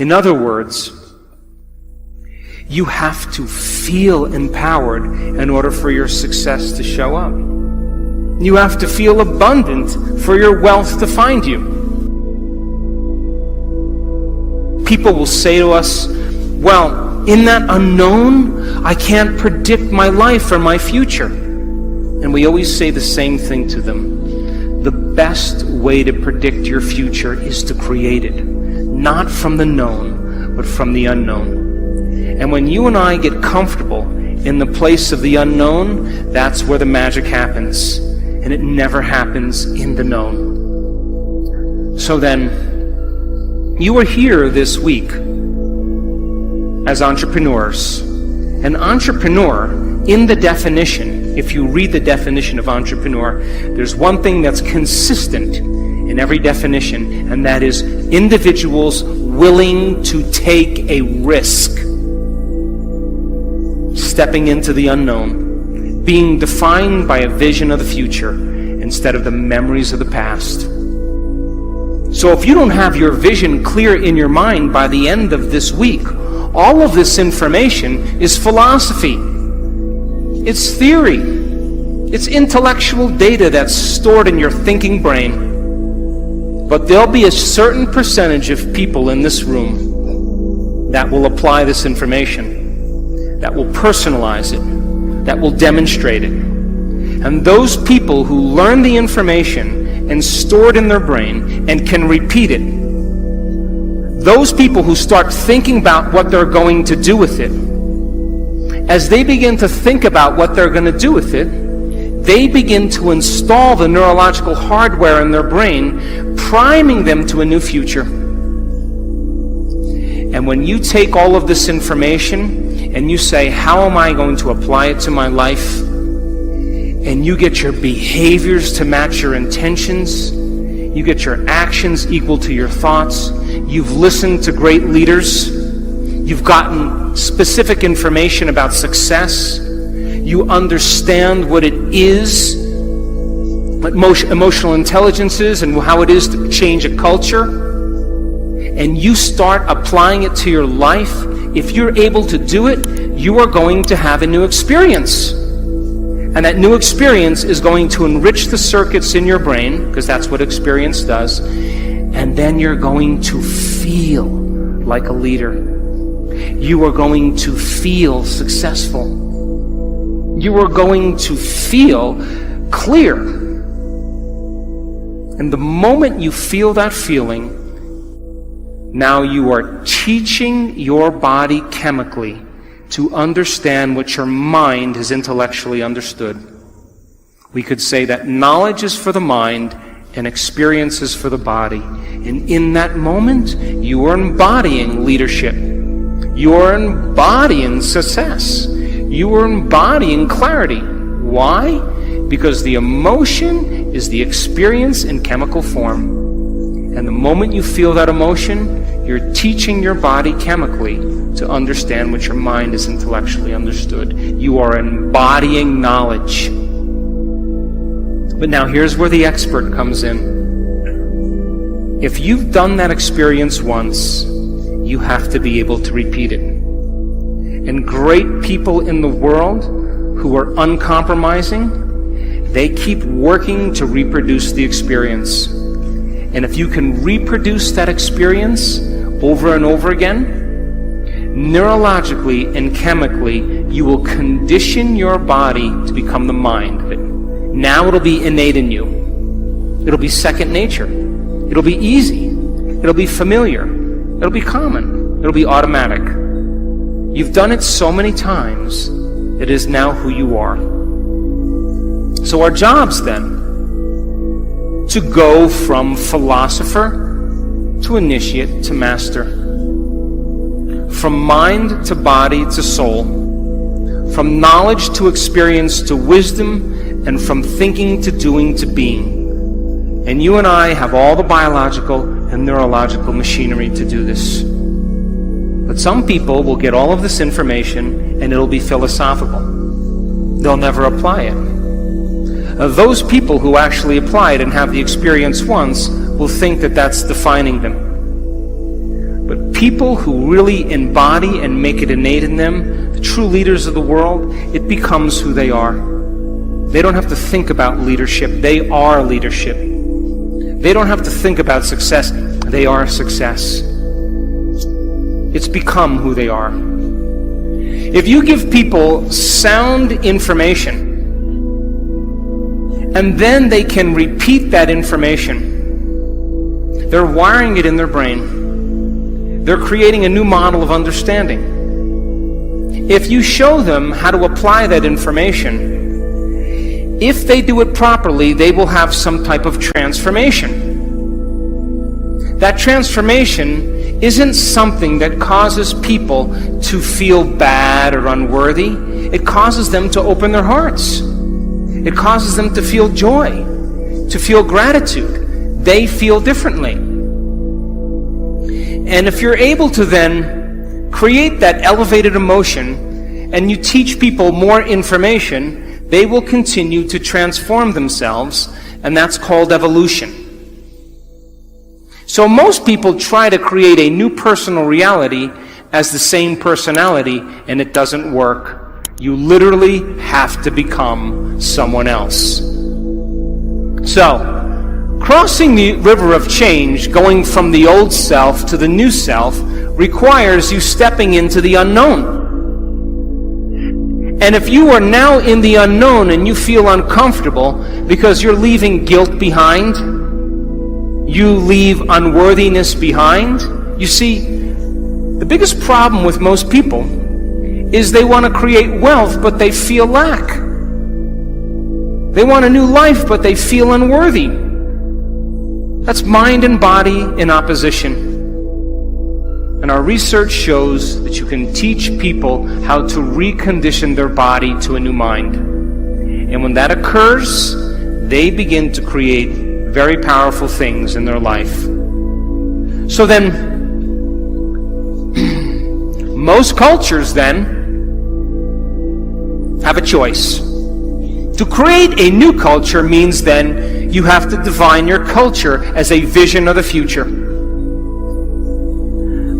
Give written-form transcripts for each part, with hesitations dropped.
In other words, you have to feel empowered in order for your success to show up. You have to feel abundant for your wealth to find you. People will say to us, well, in that unknown, I can't predict my life or my future. And we always say the same thing to them. The best way to predict your future is to create it, not from the known, but from the unknown. And when you and I get comfortable in the place of the unknown, that's where the magic happens. And it never happens in the known. So then, you are here this week as entrepreneurs. An entrepreneur, in the definition, if you read the definition of entrepreneur, there's one thing that's consistent in every definition, and that is individuals willing to take a risk. Stepping into the unknown, being defined by a vision of the future instead of the memories of the past. So if you don't have your vision clear in your mind by the end of this week, all of this information is philosophy. It's theory. It's intellectual data that's stored in your thinking brain. But there'll be a certain percentage of people in this room that will apply this information, that will personalize it, that will demonstrate it. And those people who learn the information and store it in their brain and can repeat it, those people who start thinking about what they're going to do with it, as they begin to think about what they're going to do with it, they begin to install the neurological hardware in their brain, priming them to a new future. And when you take all of this information and you say, how am I going to apply it to my life? And you get your behaviors to match your intentions. You get your actions equal to your thoughts. You've listened to great leaders. You've gotten specific information about success. You understand what it is, what emotional intelligence is, and how it is to change a culture. And you start applying it to your life. If you're able to do it, you are going to have a new experience. And that new experience is going to enrich the circuits in your brain, because that's what experience does. And then you're going to feel like a leader. You are going to feel successful. You are going to feel clear. And the moment you feel that feeling, now you are teaching your body chemically to understand what your mind has intellectually understood. We could say that knowledge is for the mind and experience is for the body. And in that moment, you are embodying leadership. You are embodying success. You are embodying clarity. Why? Because the emotion is the experience in chemical form. And the moment you feel that emotion, you're teaching your body chemically to understand what your mind is intellectually understood. You are embodying knowledge. But now here's where the expert comes in. If you've done that experience once, you have to be able to repeat it. And great people in the world who are uncompromising, they keep working to reproduce the experience. And if you can reproduce that experience over and over again, neurologically and chemically, you will condition your body to become the mind of it. Now it'll be innate in you. It'll be second nature. It'll be easy. It'll be familiar. It'll be common. It'll be automatic. You've done it so many times, it is now who you are. So our job's then to go from philosopher to initiate to master. From mind to body to soul. From knowledge to experience to wisdom, and from thinking to doing to being. And you and I have all the biological and neurological machinery to do this. But some people will get all of this information and it'll be philosophical. They'll never apply it. Those people who actually apply it and have the experience once will think that that's defining them. But people who really embody and make it innate in them, the true leaders of the world, it becomes who they are. They don't have to think about leadership. They are leadership. They don't have to think about success. They are success. It's become who they are. If you give people sound information, and then they can repeat that information, they're wiring it in their brain. They're creating a new model of understanding. If you show them how to apply that information, if they do it properly, they will have some type of transformation. That transformation isn't something that causes people to feel bad or unworthy. It causes them to open their hearts. It causes them to feel joy, to feel gratitude. They feel differently. And if you're able to then create that elevated emotion and you teach people more information, they will continue to transform themselves, and that's called evolution. So most people try to create a new personal reality as the same personality, and it doesn't work. You literally have to become someone else. So, crossing the river of change, going from the old self to the new self, requires you stepping into the unknown. And if you are now in the unknown and you feel uncomfortable because you're leaving guilt behind, you leave unworthiness behind, you see, the biggest problem with most people is they want to create wealth, but they feel lack. They want a new life, but they feel unworthy. That's mind and body in opposition. And our research shows that you can teach people how to recondition their body to a new mind. And when that occurs, they begin to create very powerful things in their life. So then, most cultures then have a choice. To create a new culture means then you have to define your culture as a vision of the future.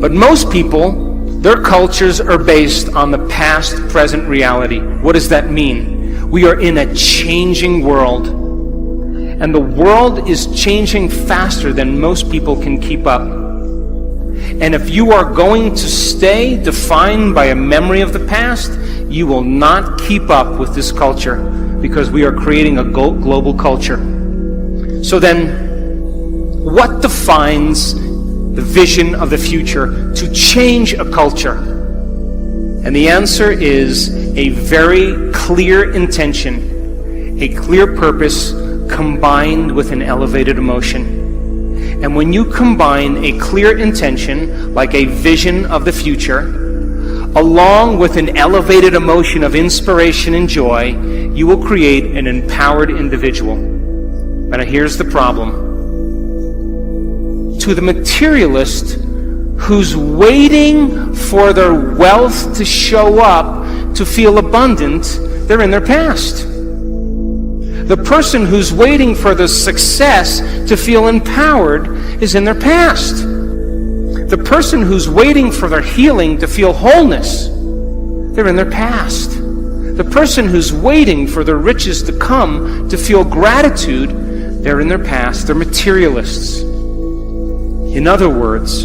But most people, their cultures are based on the past, present reality. What does that mean? We are in a changing world. And the world is changing faster than most people can keep up. And if you are going to stay defined by a memory of the past, you will not keep up with this culture, because we are creating a global culture. So then, what defines the vision of the future to change a culture? And the answer is a very clear intention, a clear purpose combined with an elevated emotion. And when you combine a clear intention, like a vision of the future, along with an elevated emotion of inspiration and joy, you will create an empowered individual. But here's the problem. To the materialist who's waiting for their wealth to show up to feel abundant, they're in their past. The person who's waiting for the success to feel empowered is in their past. The person who's waiting for their healing to feel wholeness, they're in their past. The person who's waiting for their riches to come to feel gratitude, they're in their past. They're materialists. In other words,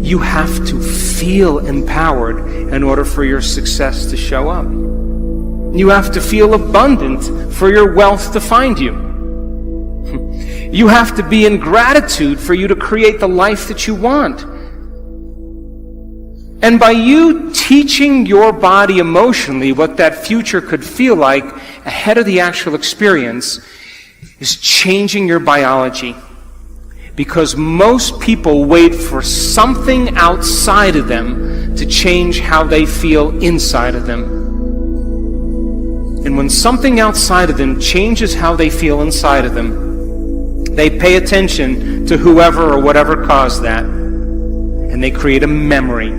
you have to feel empowered in order for your success to show up. You have to feel abundant for your wealth to find you. You have to be in gratitude for you to create the life that you want. And by you teaching your body emotionally what that future could feel like ahead of the actual experience is changing your biology. Because most people wait for something outside of them to change how they feel inside of them. And when something outside of them changes how they feel inside of them, they pay attention to whoever or whatever caused that, and they create a memory.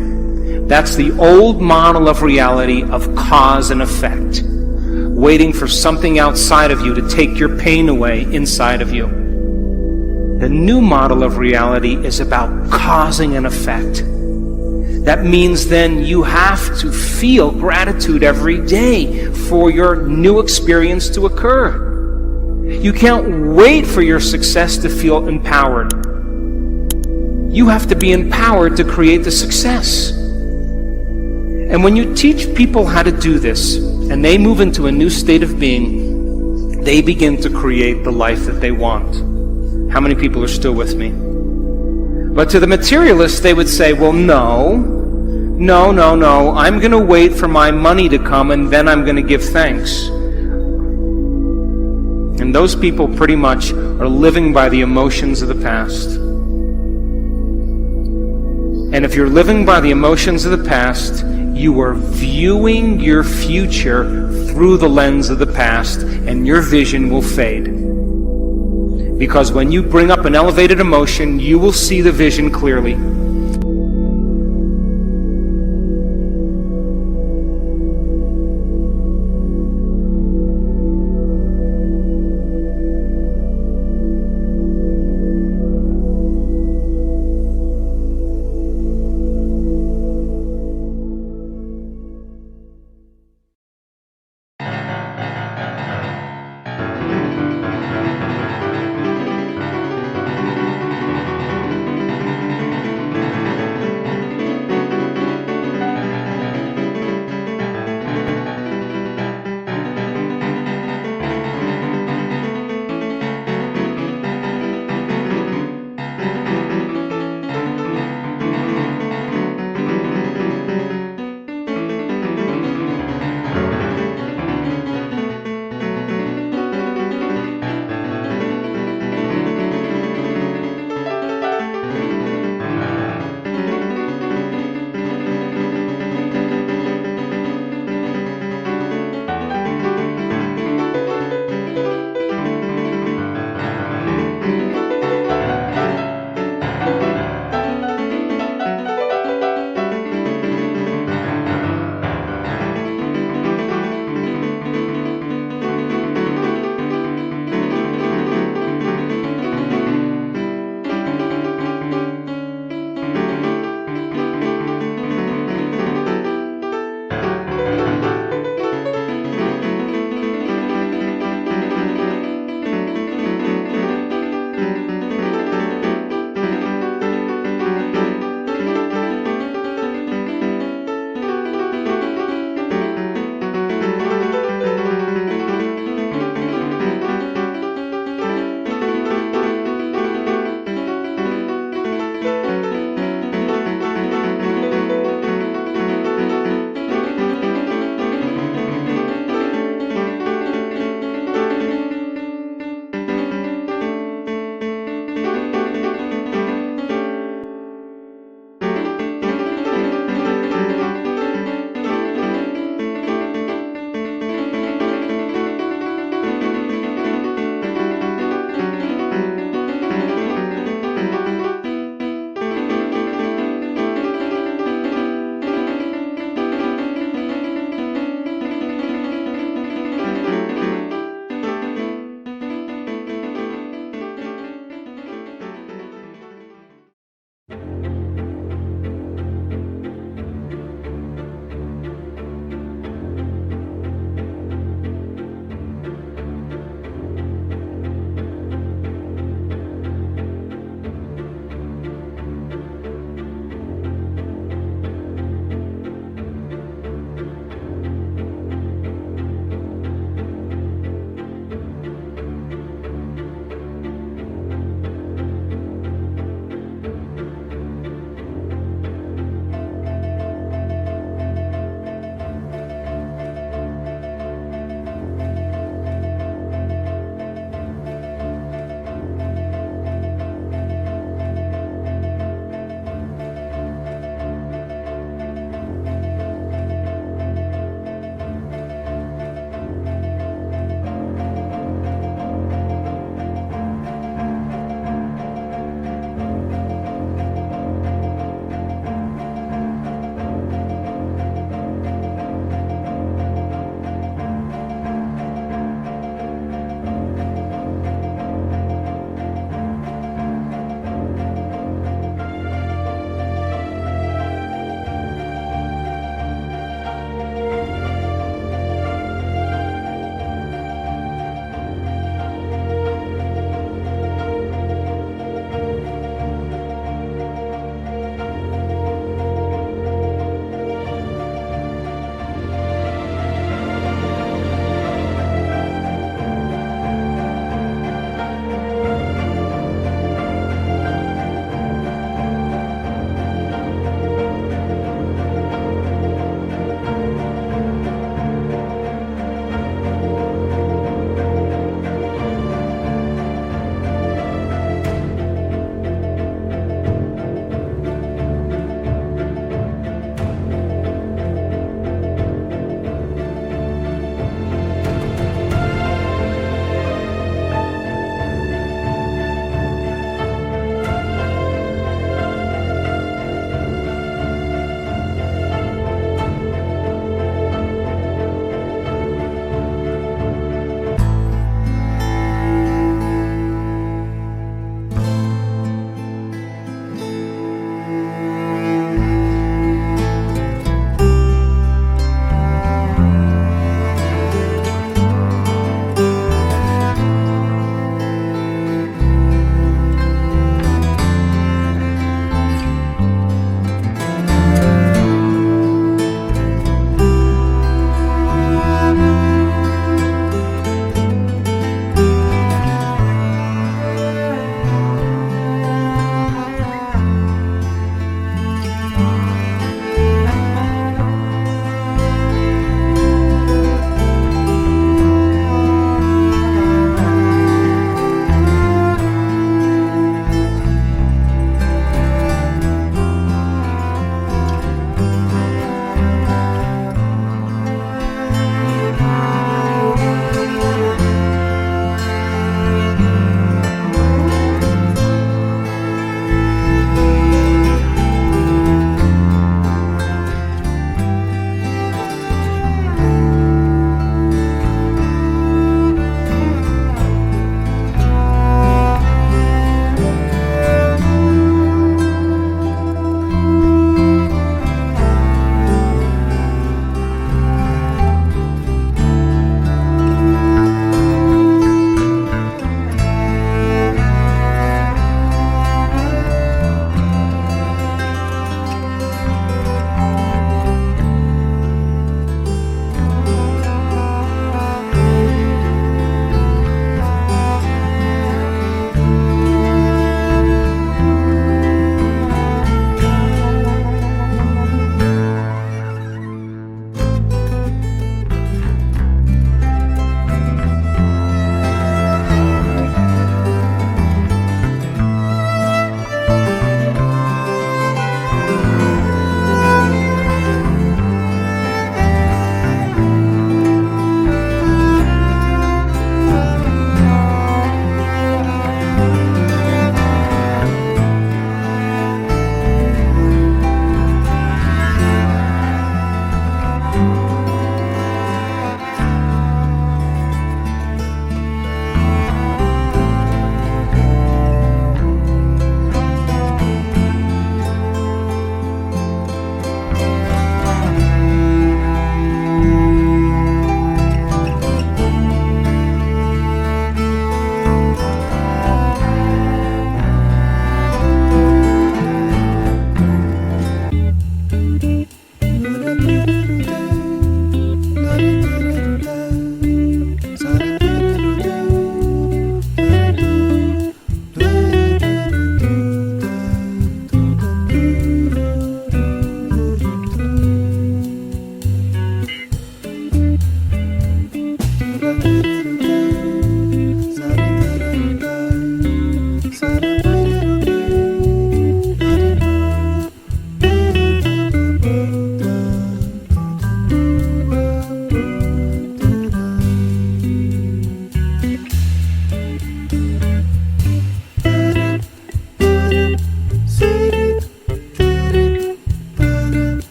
That's the old model of reality of cause and effect, waiting for something outside of you to take your pain away inside of you. The new model of reality is about causing an effect. That means then you have to feel gratitude every day for your new experience to occur. You can't wait for your success to feel empowered. You have to be empowered to create the success. And when you teach people how to do this, and they move into a new state of being, they begin to create the life that they want. How many people are still with me? But to the materialists, they would say, well, no, I'm going to wait for my money to come and then I'm going to give thanks. And those people pretty much are living by the emotions of the past. And if you're living by the emotions of the past, you are viewing your future through the lens of the past, and your vision will fade. Because when you bring up an elevated emotion, you will see the vision clearly.